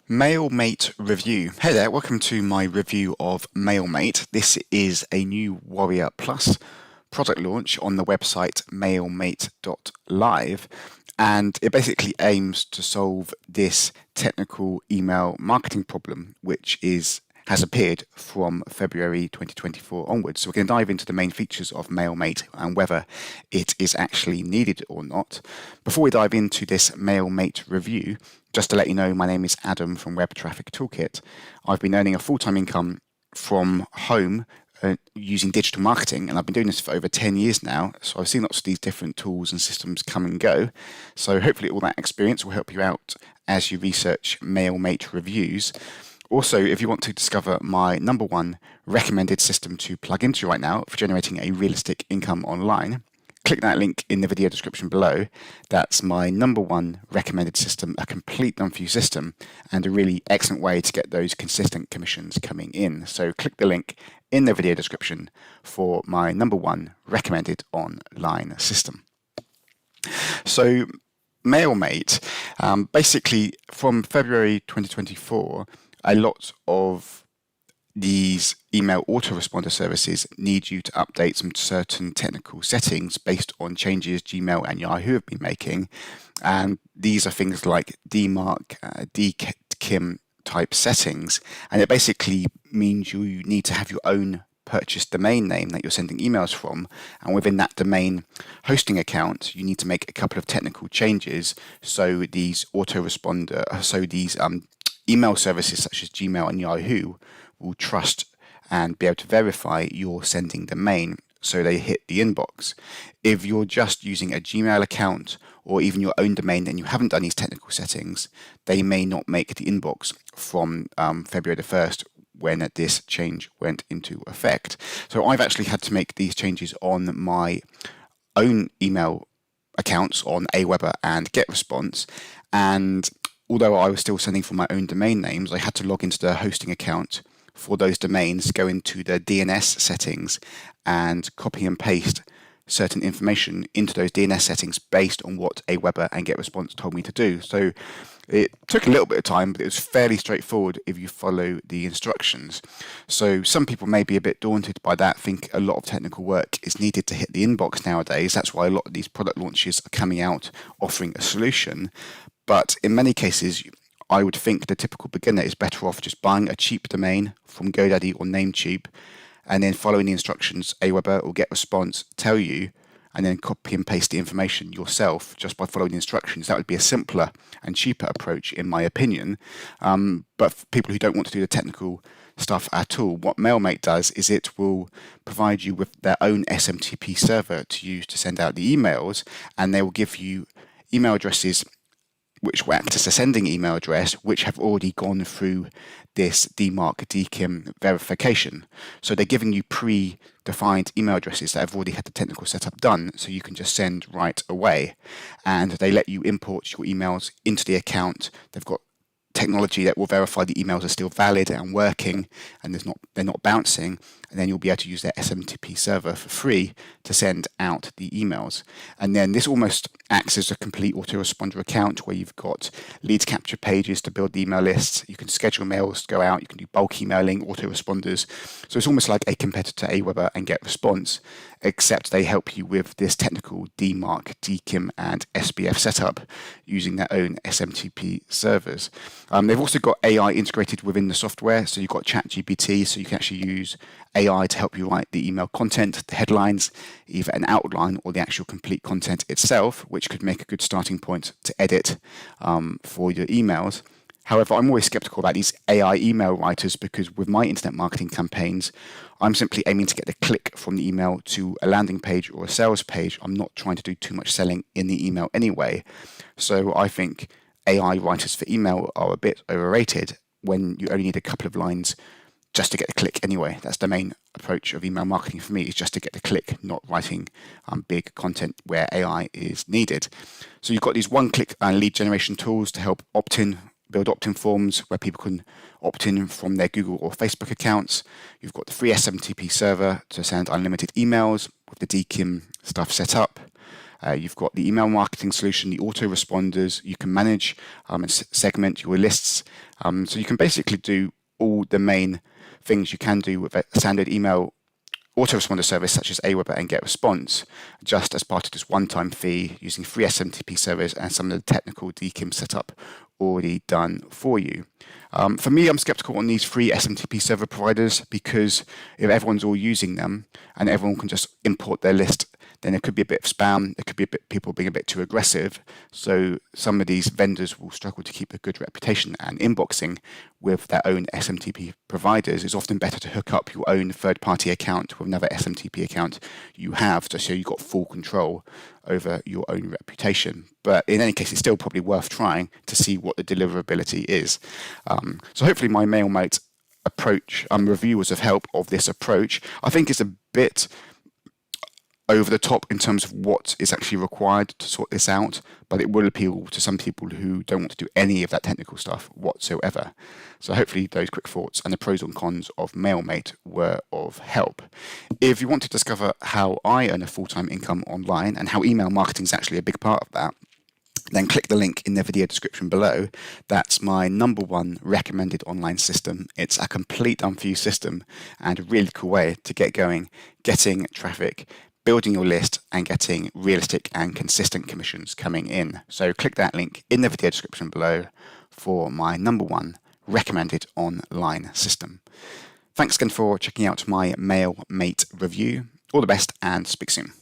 MailMate review. Hey there, welcome to my review of MailMate. This is a new Warrior Plus product launch on the website mailmate.live, and it basically aims to solve this technical email marketing problem, which has appeared from February 2024 onwards. So we're going to dive into the main features of MailMate and whether it is actually needed or not. Before we dive into this MailMate review, just to let you know, my name is Adam from Web Traffic Toolkit. I've been earning a full-time income from home using digital marketing, and I've been doing this for over 10 years now, so I've seen lots of these different tools and systems come and go. So hopefully all that experience will help you out as you research MailMate reviews. Also, if you want to discover my #1 recommended system to plug into right now for generating a realistic income online, click that link in the video description below. That's my #1 recommended system, a complete done-for-you system, and a really excellent way to get those consistent commissions coming in. So click the link in the video description for my #1 recommended online system. So MailMate, basically from February 2024, a lot of these email autoresponder services need you to update some certain technical settings based on changes Gmail and Yahoo have been making. And these are things like DMARC, DKIM type settings. And it basically means you need to have your own purchased domain name that you're sending emails from, and within that domain hosting account you need to make a couple of technical changes so these email services such as Gmail and Yahoo will trust and be able to verify your sending domain so they hit the inbox. If you're just using a Gmail account or even your own domain and you haven't done these technical settings, they may not make the inbox from February the 1st when this change went into effect. So I've actually had to make these changes on my own email accounts on Aweber and GetResponse, and although I was still sending from my own domain names, I had to log into the hosting account for those domains, go into the DNS settings and copy and paste certain information into those DNS settings based on what Aweber and GetResponse told me to do. So it took a little bit of time, but it was fairly straightforward if you follow the instructions. So some people may be a bit daunted by that, think a lot of technical work is needed to hit the inbox nowadays. That's why a lot of these product launches are coming out offering a solution. But in many cases, I would think the typical beginner is better off just buying a cheap domain from GoDaddy or Namecheap, and then following the instructions Aweber or GetResponse tell you, and then copy and paste the information yourself just by following the instructions. That would be a simpler and cheaper approach, in my opinion. But for people who don't want to do the technical stuff at all, what MailMate does is it will provide you with their own SMTP server to use to send out the emails, and they will give you email addresses which will act as a sending email address, which have already gone through this DMARC DKIM verification. So they're giving you pre-defined email addresses that have already had the technical setup done, so you can just send right away. And they let you import your emails into the account. They've got technology that will verify the emails are still valid and working, and they're not bouncing, and then you'll be able to use their SMTP server for free to send out the emails. And then this almost acts as a complete autoresponder account where you've got lead capture pages to build the email lists, you can schedule mails to go out, you can do bulk emailing, autoresponders. So it's almost like a competitor to Aweber and GetResponse, except they help you with this technical DMARC, DKIM, and SBF setup using their own SMTP servers. They've also got AI integrated within the software, so you've got ChatGPT, so you can actually use AI to help you write the email content, the headlines, either an outline or the actual complete content itself, which could make a good starting point to edit for your emails. However, I'm always skeptical about these AI email writers because with my internet marketing campaigns, I'm simply aiming to get the click from the email to a landing page or a sales page. I'm not trying to do too much selling in the email anyway. So I think AI writers for email are a bit overrated when you only need a couple of lines just to get the click anyway. That's the main approach of email marketing for me, is just to get the click, not writing big content where AI is needed. So you've got these one-click lead generation tools to help build opt-in forms where people can opt in from their Google or Facebook accounts. You've got the free SMTP server to send unlimited emails with the DKIM stuff set up. You've got the email marketing solution, the autoresponders. You can manage and segment your lists. So you can basically do all the main things you can do with a standard email autoresponder service such as Aweber and GetResponse, just as part of this one-time fee using free SMTP servers and some of the technical DKIM setup already done for you. For me, I'm skeptical on these free SMTP server providers because if everyone's all using them and everyone can just import their list, then it could be a bit of spam. It could be people being a bit too aggressive. So some of these vendors will struggle to keep a good reputation, and inboxing with their own SMTP providers is often better to hook up your own third-party account with another SMTP account you have, to show you've got full control over your own reputation. But in any case, it's still probably worth trying to see what the deliverability is. So hopefully my MailMate approach, review was of help of this approach. I think it's a bit over the top in terms of what is actually required to sort this out, but it will appeal to some people who don't want to do any of that technical stuff whatsoever. So hopefully those quick thoughts and the pros and cons of MailMate were of help. If you want to discover how I earn a full-time income online and how email marketing is actually a big part of that, then click the link in the video description below. That's my #1 recommended online system. It's a complete done-for-you system and a really cool way to get going, getting traffic, building your list, and getting realistic and consistent commissions coming in. So click that link in the video description below for my #1 recommended online system. Thanks again for checking out my MailMate review. All the best and speak soon.